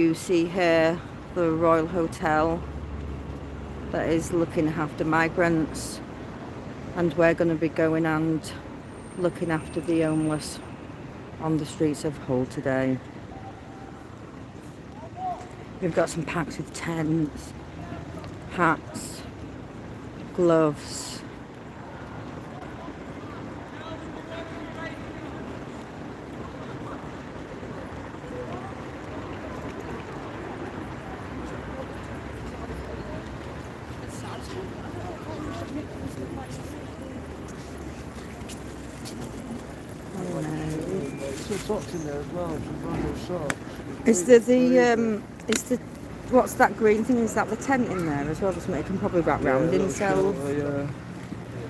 You see here the Royal Hotel that is looking after migrants, and we're going to be going and looking after the homeless on the streets of Hull today. We've got some packs with tents, hats, gloves. Socks in there as well, socks. Is the what's that green thing? Is that the tent in there as well? Something you can probably wrap round himself.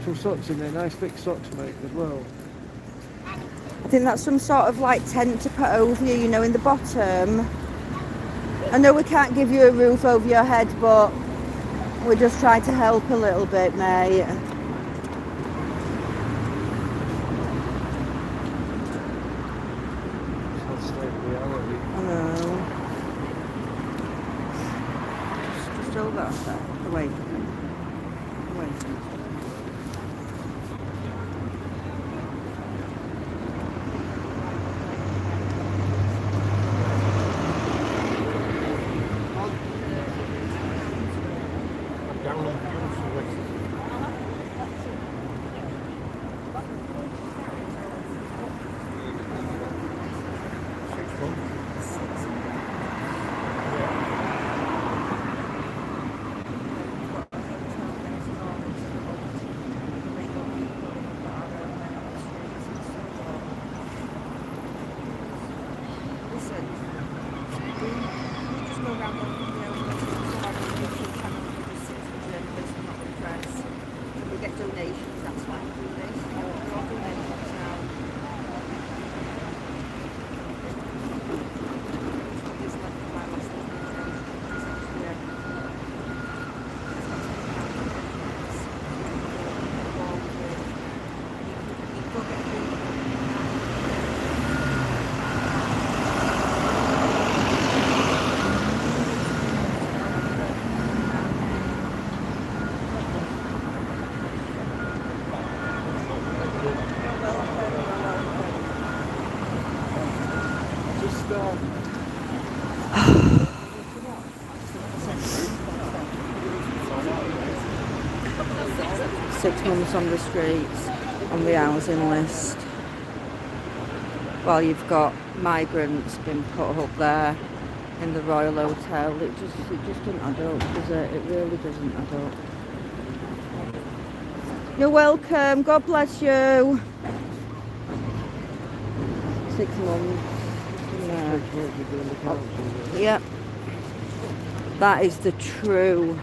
Some socks in there, nice thick socks, mate, as well. I think that's some sort of like tent to put over you, you know, in the bottom. I know we can't give you a roof over your head, but we're just trying to help a little bit, mate. I know. Just hold that there. Away from him. Away from him. Donations, that's why we do this. All donations now. This is like my last Six months on the streets, on the housing list, while you've got migrants being put up there in the Royal Hotel. It just doesn't add up, does it? It really doesn't add up. You're welcome. God bless you. 6 months. Yeah. Yep. That is the true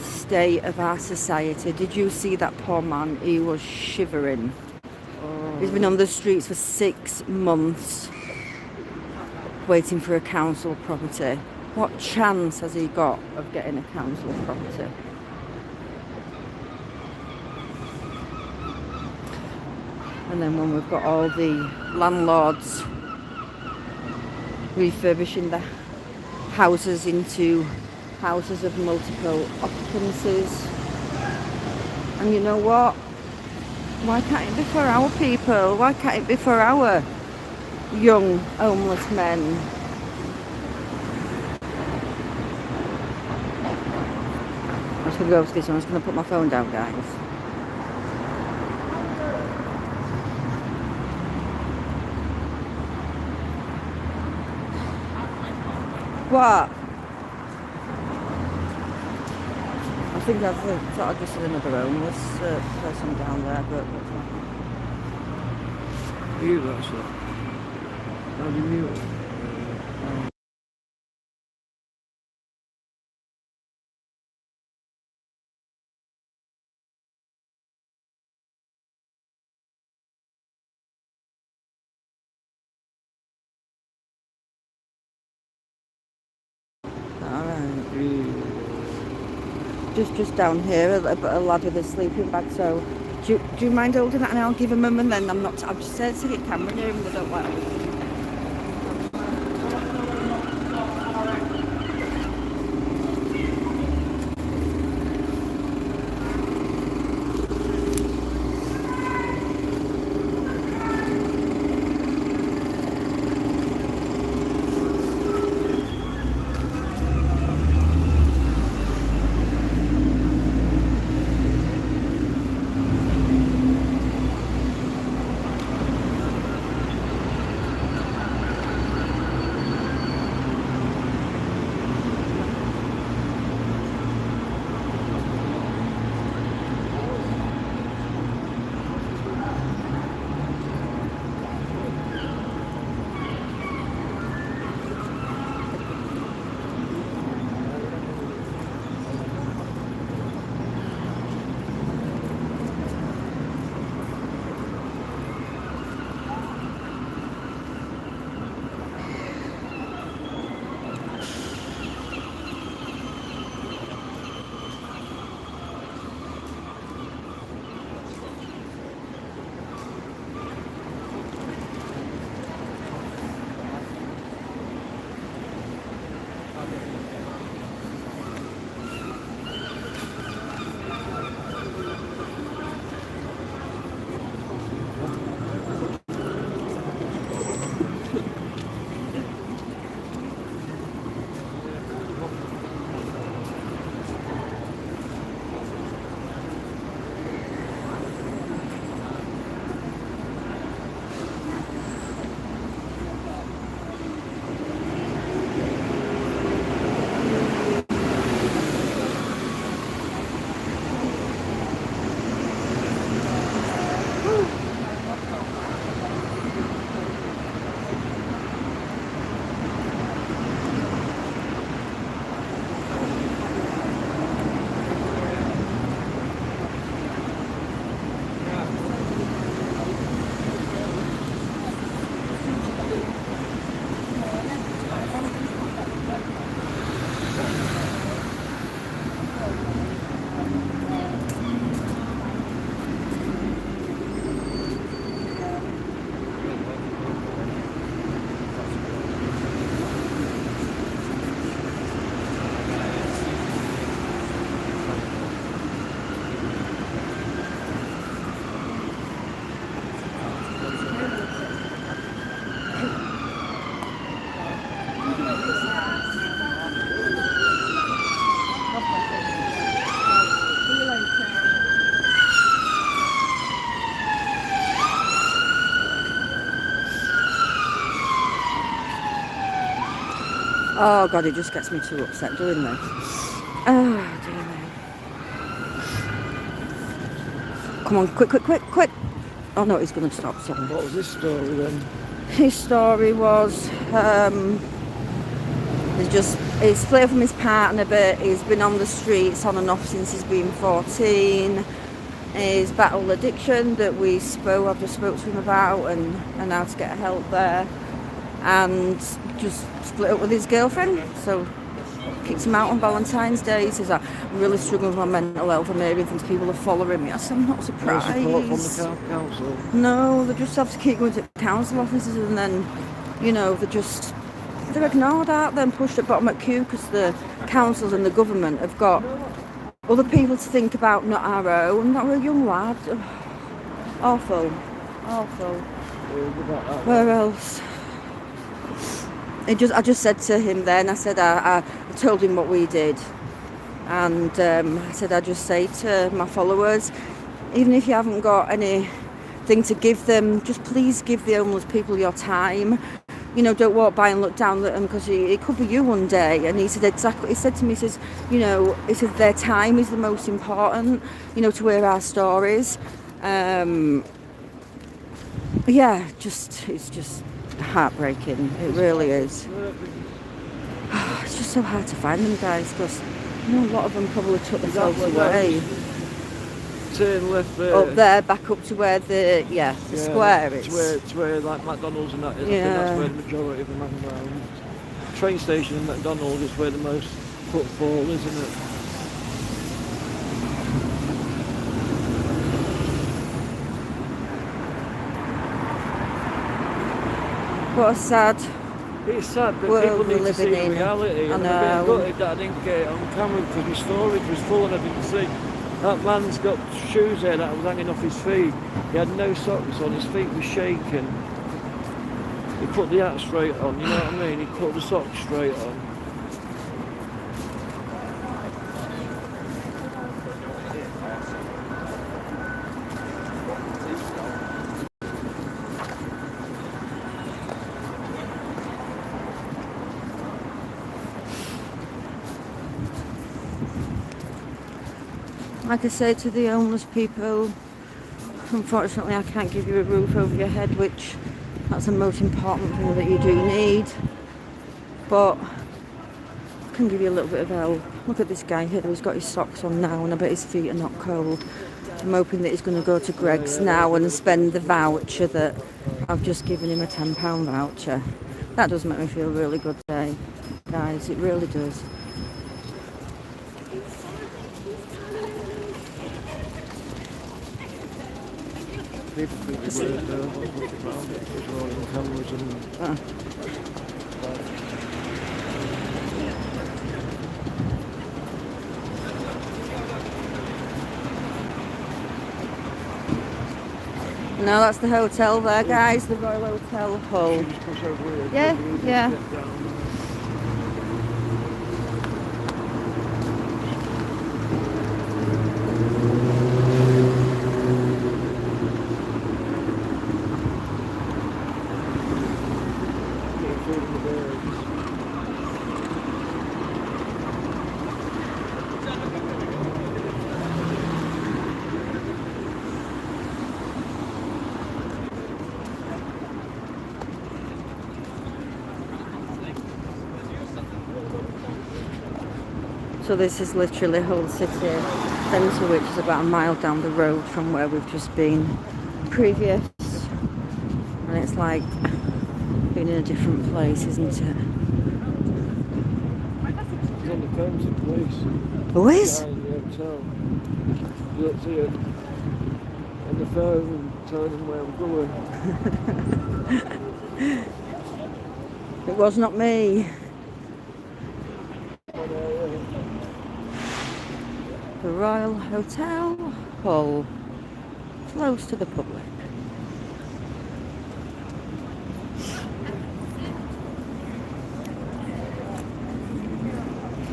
state of our society. Did you see that poor man? He was shivering. He's been on the streets for 6 months waiting for a council property. What chance has he got of getting a council property? And then when we've got all the landlords refurbishing the houses into houses of multiple occupancies. And you know what? Why can't it be for our people? Why can't it be for our young homeless men? I'm just going to go over to this one. I'm just going to put my phone down, guys. What? I think I thought I just had another homeless person down there, but what's that? You actually. How do you mute it? Just down here, a lad with a sleeping bag. So, do you mind holding that, and I'll give him and then I've just said to get camera near him. They don't like. Oh God, it just gets me too upset doing this. Oh dear me. Come on, quick. Oh no, he's going to stop, sorry. What was this story then? His story was, he's split from his partner, but he's been on the streets on and off since he's been 14. He's battled addiction that I've just spoke to him about and how to get help there. And just split up with his girlfriend, so kicked him out on Valentine's Day. He says, I'm really struggling with my mental health and maybe thinks people are following me. I said, I'm not surprised. No support from the council? No, they just have to keep going to council offices and then, they're ignored out there and pushed at bottom at queue because the councils and the government have got other people to think about, not our own. Not a young lad. Awful. Where else? I just said to him then, I said, I told him what we did. And I said, I just say to my followers, even if you haven't got anything to give them, just please give the homeless people your time. Don't walk by and look down at them because it could be you one day. And he said to me, he says, their time is the most important, to hear our stories. It's just heartbreaking. It really is. It's just so hard to find them guys because a lot of them probably took themselves away. Turn left there. Up there, back up to where the square is. To where like McDonald's and that is. Yeah. I think that's where the majority of them hang around. Train station and McDonald's is where the most footfall, isn't it? What a sad It's sad, but world people we're need to see living the in. reality. I And know. I'm a bit gutted that I didn't get it on camera because my storage was full and I didn't see. That man's got shoes there that was hanging off his feet. He had no socks on, his feet were shaking. He put the hat straight on, you know what I mean? He put the socks straight on. Like I say to the homeless people, unfortunately I can't give you a roof over your head, which that's the most important thing that you do need, but I can give you a little bit of help. Look at this guy here, he's got his socks on now and I bet his feet are not cold. I'm hoping that he's going to go to Greg's now and spend the voucher that I've just given him, a £10 voucher. That does make me feel really good today, guys, it really does. People think the word there, look around it, there's rolling cameras and... No, that's the hotel there, guys, the Royal Hotel Hull. Just push over here, Yeah, so we yeah. get down. Get food in the bags. So this is literally Hull City Centre, which is about a mile down the road from where we've just been previous. And it's like being in a different place, isn't it? He's on the phone to police. Who is? Guy in the hotel. You look to it on the phone and telling him where I'm going. It was not me. The Royal Hotel Hull, close to the public.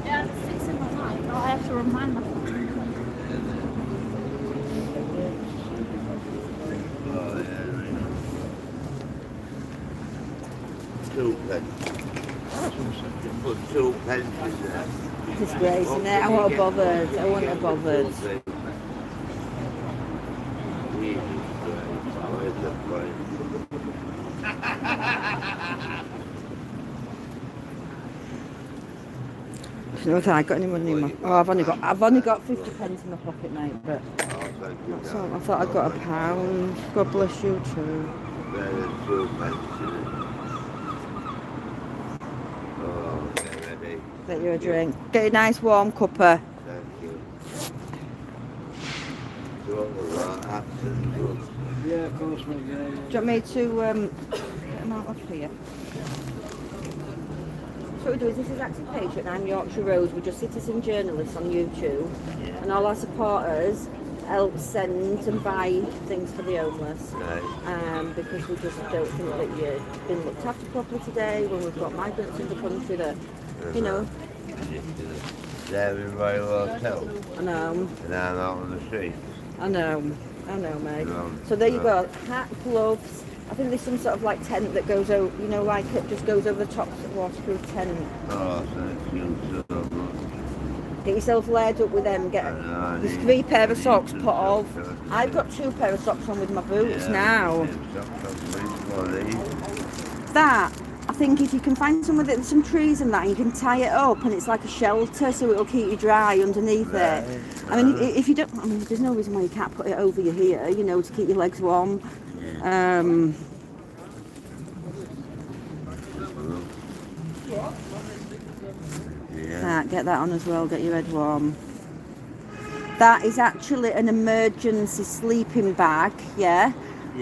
I have to remind myself. Stupid. Just 1 second. put 2 pence in there. Disgrace, isn't it? I won't have bothered. I wouldn't have bothered. Jesus Christ, where's the point? Do you know if I got any money in my... Oh, I've only got 50 pence in my pocket, mate, but... Oh, thank you. That's all. I thought I'd got £1. God bless you too. There's 2 pence in it. Oh, okay, ready. Get you a drink. Get you a nice warm cuppa. Thank you. Do all that absent drugs. Yeah, of course, mate. Yeah, Do you want me to get them out of here? So what we do is, this is Active Page at 9 Yorkshire Road. We're just citizen journalists on YouTube, and all our supporters help send and buy things for the homeless. Right. Because we just don't think that you've been looked after properly today when we've got migrants in the country that, you know. They're in Royal Hotel. I know. And I'm out on the street. I know, mate. No, So there you no. go. Hat, gloves. I think there's some sort of like tent that goes over, you know, like it just goes over the top of the waterproof tent. Oh, thank you so much. Get yourself laid up with them. Get I there's need- 3 pair of socks. I need Put to all. socks on. I've got 2 pair of socks on with my boots now. That, I think if you can find somewhere that there's some trees and that, you can tie it up and it's like a shelter, so it'll keep you dry underneath it. I mean, if you don't, I mean, there's no reason why you can't put it over your here, you know, to keep your legs warm. Get that on as well, get your head warm. That is actually an emergency sleeping bag, yeah?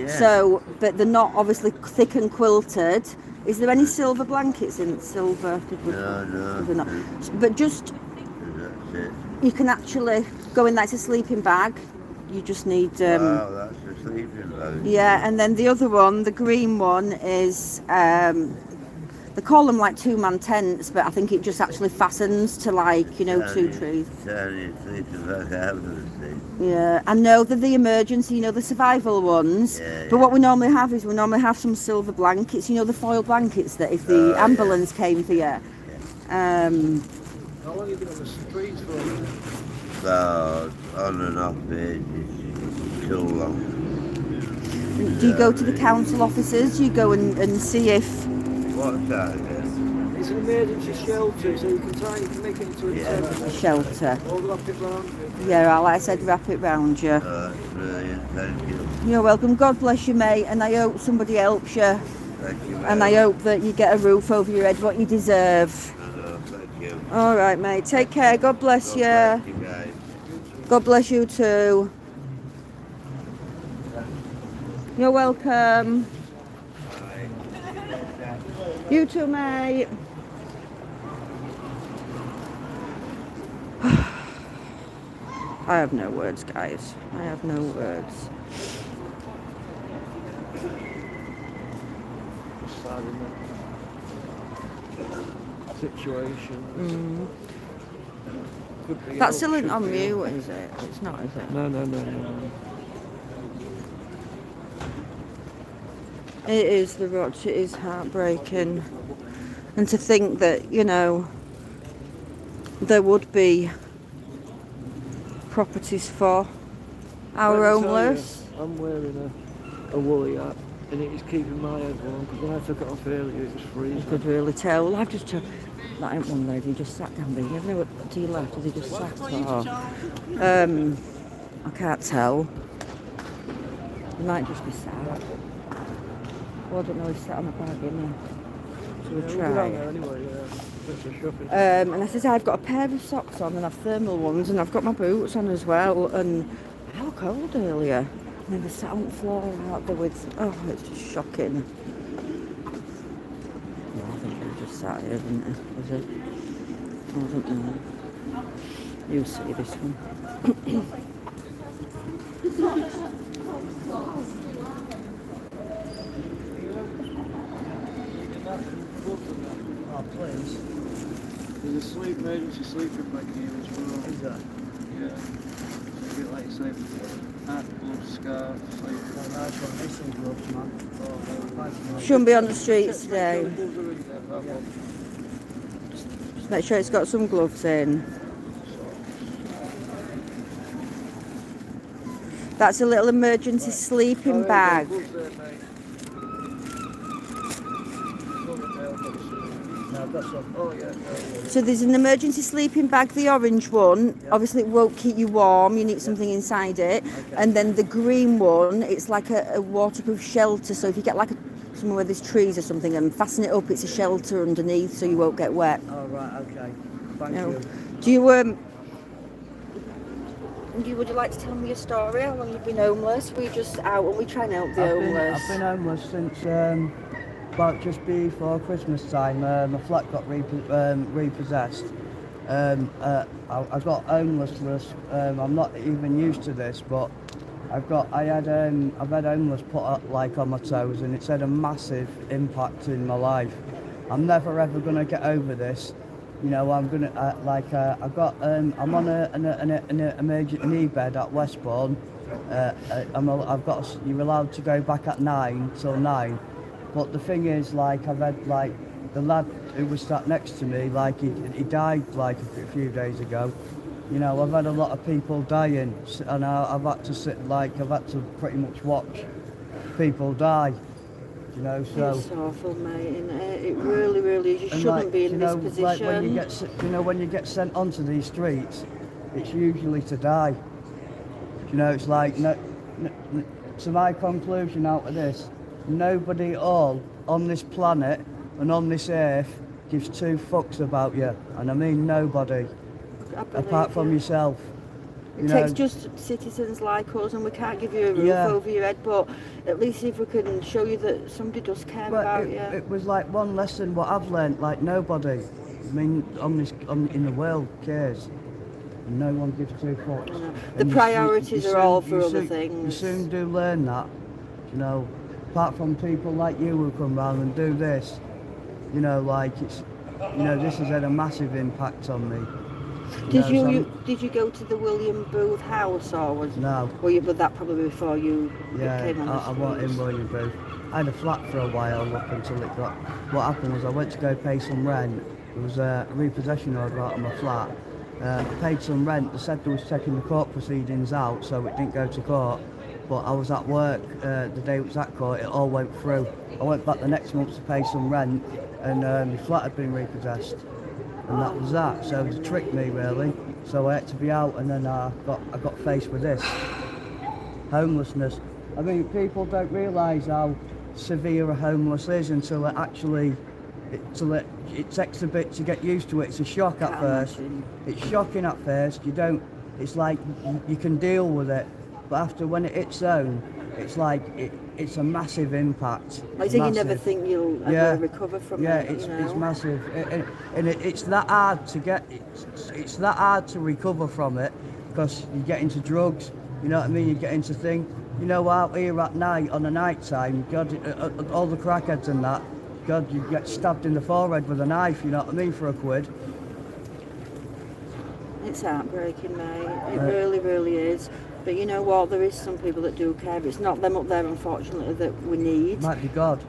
So, but they're not obviously thick and quilted. Is there any silver blankets in silver? No. They're not. But just, That's it. you can actually go in, that's a sleeping bag. You just need, Wow, that's a sleeping bag. yeah, and then the other one, the green one, is, they call them like 2-man tents, but I think it just actually fastens to like, you know, 2 trees. Tiny sleeping bag out of the street. Yeah, I know they're the emergency, you know, the survival ones. But what we normally have is we normally have some silver blankets, you know, the foil blankets that if the ambulance came for you. How long have you been on the streets for? About on and off basis, too long. Do you go to the council offices? You go and see if... What's that again? It's an emergency shelter, so you can make it into a tent. a shelter. Or wrap it round you. Yeah, like I said, wrap it round you. That's brilliant, thank you. You're welcome. God bless you, mate, and I hope somebody helps you. Thank you, And I hope that you get a roof over your head, what you deserve. Thank you. All right, mate. Take care. God bless you. God bless you guys. God bless you too. You're welcome. You too, mate. I have no words, guys. I have no words. Sad, isn't it? Situation. Could be That help, still isn't should on be mute, help. is it? It's not, is it? No. It is the rot. It is heartbreaking. And to think that, you know, there would be properties for our Let me tell homeless. you, I'm wearing a woolly hat, and it is keeping my head warm, because when I took it off earlier, it was You freezing. could really tell. Well, I've just took that ain't one lady just sat down there. You never know what to your left, has he just sat or I can't tell. He might just be sat. Well, I don't know, he's sat on a bag, isn't he? So we'll We'll go down try. there anyway, just for shopping. And I says I've got a pair of socks on and I've thermal ones and I've got my boots on as well, and I look cold earlier. And then they sat on the floor out there with, oh, it's just shocking. No, I think they just sat here, didn't it? Was it? I don't know. You see this one. There's a emergency sleeping bag here as well. Is that? Yeah. So you get, like you say, hat, gloves, scarf, sleeping. Shouldn't be on the streets today. Gloves are in there, that one. Make sure it's got some gloves in. That's a little emergency sleeping bag. So there's an emergency sleeping bag, the orange one. Obviously it won't keep you warm, you need something inside it. And then the green one, it's like a waterproof shelter. So if you get like somewhere where there's trees or something and fasten it up, it's a shelter underneath so you won't get wet. Oh, right, okay. Thank you. Do you would you like to tell me your story? How long you've been homeless? We're just out and we try and help the homeless. I've been homeless since about just before Christmas time. My flat got repossessed. I got homeless. I'm not even used to this, but I've had homeless put up like on my toes, and it's had a massive impact in my life. I'm never ever gonna get over this. You know, I'm gonna I'm on an emergency bed at Westbourne. You're allowed to go back at 9 till 9. But the thing is, like, I've had, like, the lad who was sat next to me, like, he died, like, a few days ago. You know, I've had a lot of people dying, and I've had to I've had to pretty much watch people die. You know, so... It's awful, mate, and it really, really is. You shouldn't be in this position. Like, when you get sent onto these streets, it's usually to die. You know, it's like, to my conclusion out of this, nobody at all on this planet and on this earth gives two fucks about you, and I mean nobody, apart from yourself. It takes just citizens like us, and we can't give you a roof over your head, but at least if we can show you that somebody does care about you. It was like one lesson what I've learnt, like nobody, I mean, in the world cares. No one gives two fucks. The priorities are all for other things. You soon do learn that, you know, apart from people like you who come round and do this, you know, like it's, you know, this has had a massive impact on me. Did you go to the William Booth house, or was but that probably before you came on the I wasn't in William Booth. I had a flat for a while up until it got. What happened was I went to go pay some rent. There was a repossession order out on my flat. I paid some rent. They said they was taking the court proceedings out, so it didn't go to court. But I was at work the day it was at court. It all went through. I went back the next month to pay some rent, and my flat had been repossessed. And that was that. So it tricked me really. So I had to be out, and then I got faced with this homelessness. I mean, people don't realise how severe a homeless is until it actually, it takes a bit to get used to it. It's a shock at first. It's shocking at first. You don't. It's like you can deal with it, but after when it hits home, it's like it's a massive impact. Like you never think you'll ever recover from it. Yeah, it's massive, and it's that hard to get. It's that hard to recover from it because you get into drugs. You know what I mean? You get into things. You know, out here at night on the night time, God, all the crackheads and that. God, you get stabbed in the forehead with a knife. You know what I mean? For a quid. It's heartbreaking, mate. It really, really is. But you know what? There is some people that do care. It's not them up there, unfortunately, that we need. Might be God.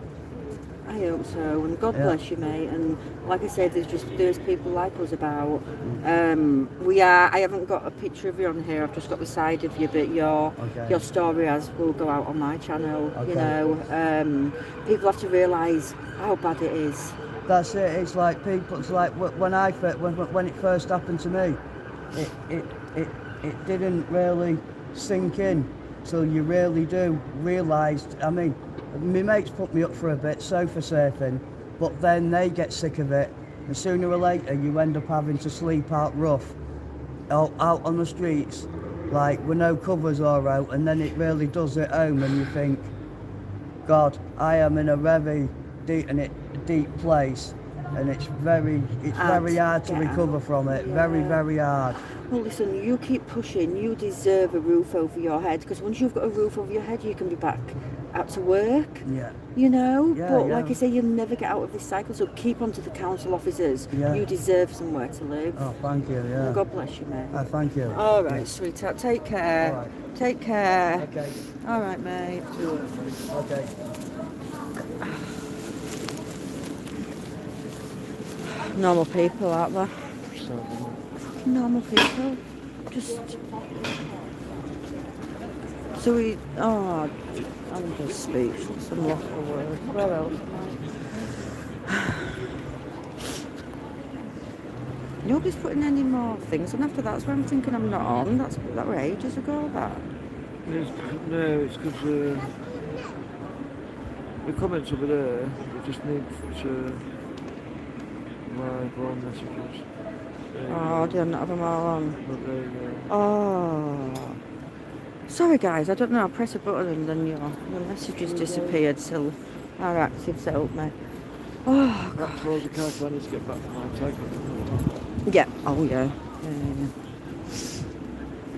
I hope so. And God bless you, mate. And like I said, there's people like us about. I haven't got a picture of you on here. I've just got the side of you, but your story will go out on my channel. Okay. You know, people have to realise how bad it is. That's it. It's like people. It's like when it first happened to me, it didn't really sink in till you really do realise. I mean, my mates put me up for a bit sofa surfing, but then they get sick of it, and sooner or later you end up having to sleep out rough, out on the streets, like with no covers or out, and then it really does hit home, and you think, God, I am in a very deep place, and it's very hard to recover from it. Very, very hard. Well, listen, you keep pushing. You deserve a roof over your head, because once you've got a roof over your head, you can be back out to work. Yeah. You know? But like I say, you'll never get out of this cycle, so keep on to the council officers. Yeah. You deserve somewhere to live. Oh, thank you, yeah. And God bless you, mate. Oh, thank you. All right, sweetheart. Take care. All right. Take care. Okay. All right, mate. Okay. Normal people, aren't they? So, Normal people. Just. So we. Oh, I'm just speechless. I'm lost for words. Where else? Nobody's putting any more things on after that's where I'm thinking I'm not on. That were ages ago, that. it's because the comments over there, we just need to live on messages. Oh, do I not have them all on? But there you go. Oh. Sorry guys, I don't know, I press a button and then your messages disappeared, so our actives help me. Oh, God. That's all the cards I need to get back to my tag. Yeah, oh yeah. You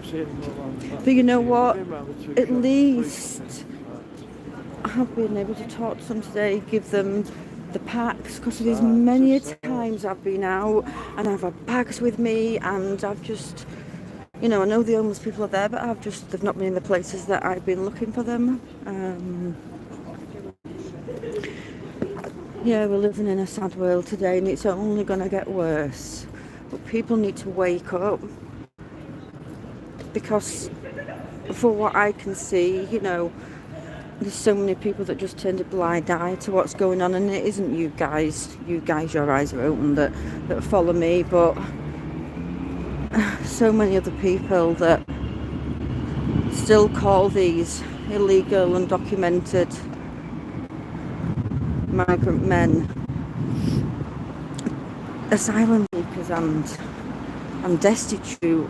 see any more around that? But you know what? Been round the two At shops, least I have been able to talk to them today, give them the packs, because there's many a times I've been out and I've had bags with me and I've just, you know, I know the homeless people are there, but they've not been in the places that I've been looking for them. Yeah, we're living in a sad world today and it's only going to get worse. But people need to wake up, because for what I can see, you know, there's so many people that just turned a blind eye to what's going on, and it isn't you guys, your eyes are open that follow me, but so many other people that still call these illegal, undocumented migrant men asylum seekers, and I'm destitute.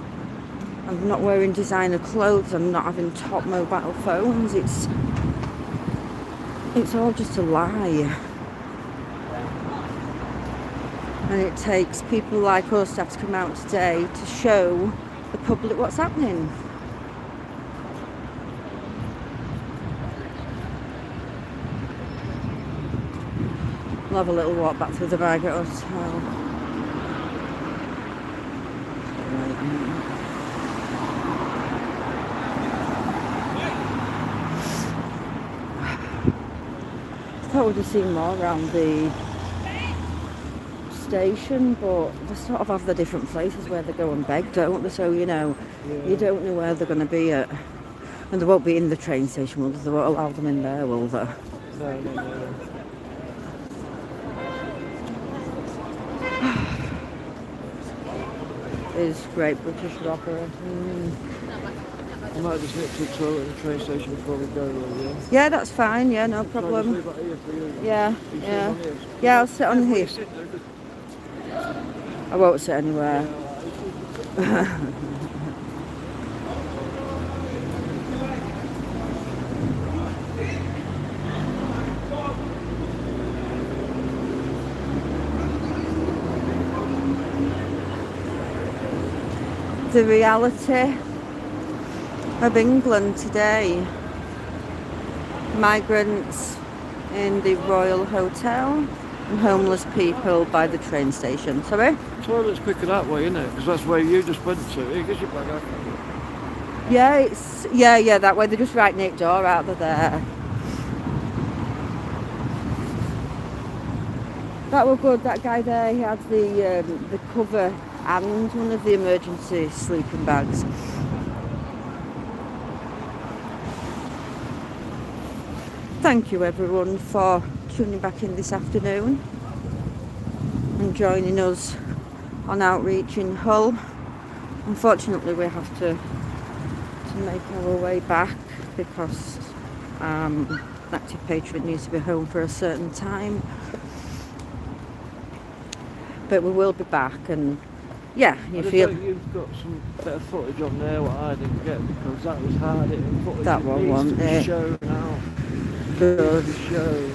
I'm not wearing designer clothes. I'm not having top mobile phones. It's all just a lie. And it takes people like us to have to come out today to show the public what's happening. We'll have a little walk back through the Margaret Hotel. I thought we'd have seen more around the station, but they sort of have the different places where they go and beg, don't they? So, you know, you don't know where they're going to be at. And they won't be in the train station, will they? They won't allow them in there, will they? No. Is Great British Rocker. I might just nip to the toilet at the train station before we go, will you? Yeah, that's fine. Yeah, no Can I just problem. leave that here for you? Yeah, You sit yeah. on here? Yeah, I'll sit on Where here. you sit there? I won't sit anywhere. The reality of England today. Migrants in the Royal Hotel and homeless people by the train station. Sorry? Toilet's quicker that way, isn't it? Because that's where you just went to. Here, get your bag out. Yeah, it's that way. They're just right next door, out there. That was good. That guy there, he had the cover and one of the emergency sleeping bags. Thank you everyone for tuning back in this afternoon and joining us on Outreach in Hull. Unfortunately we have to make our way back because active patron needs to be home for a certain time, but we will be back. And yeah, you feel you've got some better footage on there what I didn't get, because that was hard hitting footage. That one wasn't it? it? Show now. Good. The show.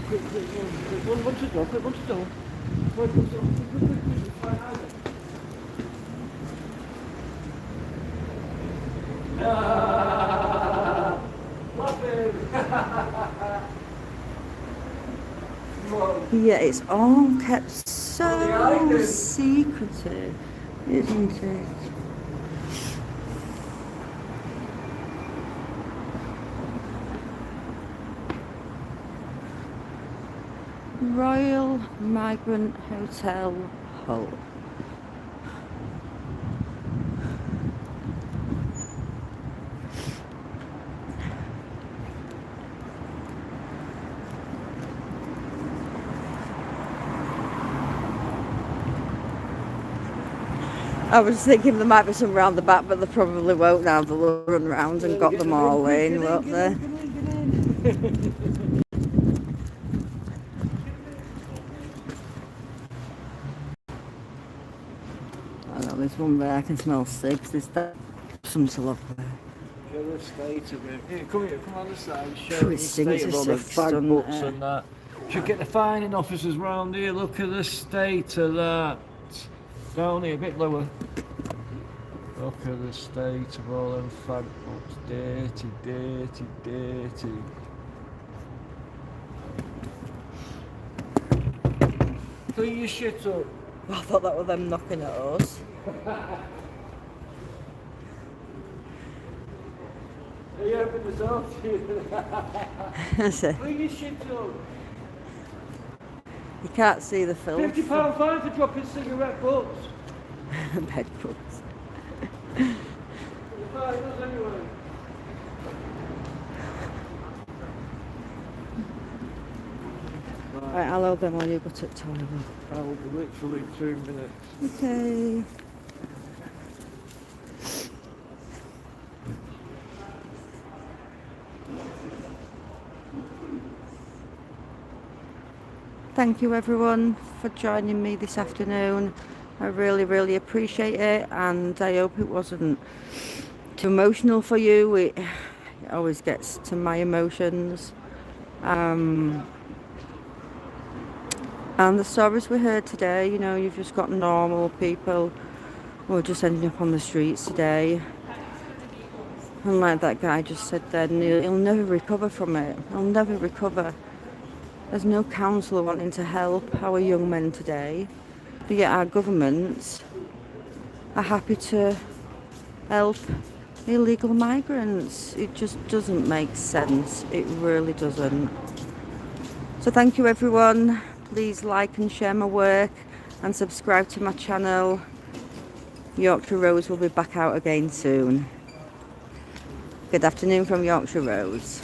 Quick one. One to go. Quick one to go. Quick. Yeah, it's all kept so secretive, isn't it? Royal Migrant Hotel, Hull. I was thinking there might be some round the back, but there probably won't now. They'll run round and got them all in, won't they? I know there's one there, I can smell cigs. There's some to love there. Show the state of it. Here, come on the side. Show Phew, the it state stinks of of all the cigs, fag doesn't books it? and that. Should get the fining officers round here. Look at the state of that. Down here, a bit lower. Look at the state of all them fag books. Dirty, dirty, dirty. Clean your shit up. I thought that were them knocking at us. Are you open the door to you? That's it. Clean your shit up. You can't see the film. £50 fine for dropping cigarette butts. Bed books. The fine us anyway. Right, I'll hold them while you go to the toilet. That will be literally 2 minutes. Okay. Thank you everyone for joining me this afternoon. I really appreciate it, and I hope it wasn't too emotional for you. It always gets to my emotions. And the stories we heard today, you know, you've just got normal people who are just ending up on the streets today. And like that guy just said then, he'll never recover from it. He'll never recover. There's no counsellor wanting to help our young men today. But yet our governments are happy to help illegal migrants. It just doesn't make sense. It really doesn't. So thank you everyone. Please like and share my work and subscribe to my channel. Yorkshire Rose will be back out again soon. Good afternoon from Yorkshire Rose.